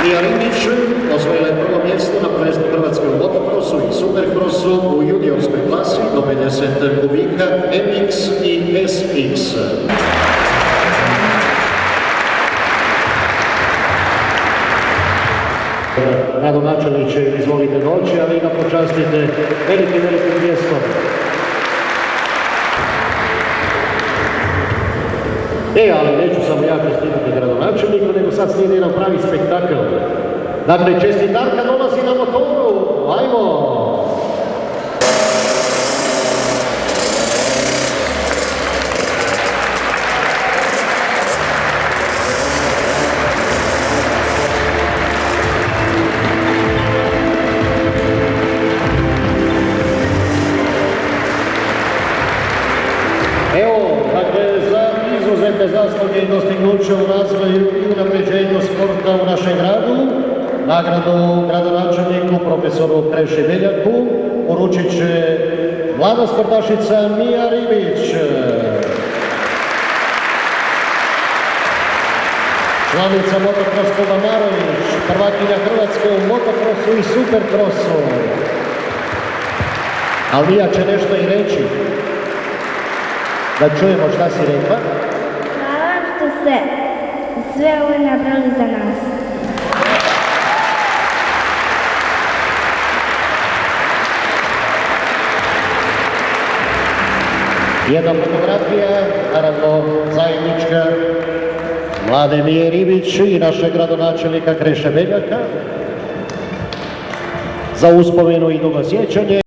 Mija Ribić osvojila je prvo mjesto na prvenstvu Hrvatske u motokrosu i superkrosu u juniorskoj klasi do 50 kubika MX i SX. Gradonačelniče, izvolite doći, ali da počastite velikim mjestom. Ali neću samo ja čestitati gradonačelniku, nego sad slijedi jedan pravi spektakl. Dakle, čestitarka dolazi na motoru, ajmo! Izuzetne zasluge i dostignuće u razvoju i unapređenju sporta u našem gradu. Nagradu gradonačelniku profesoru Kreši Beljaku uručit će mlada sportašica Mija Ribić. Članica motocross kluba Marović, prvakinja Hrvatske u motocrossu i supercrossu. Ali Mija će nešto i reći. Da čujemo šta si rekla. Hvala što ste sve ovo nabrali za nas. Jedna fotografija, naravno zajednička, mlade Mije Ribić i našeg gradonačelnika Kreše Beljaka za uspomenu i dugo sjećanje.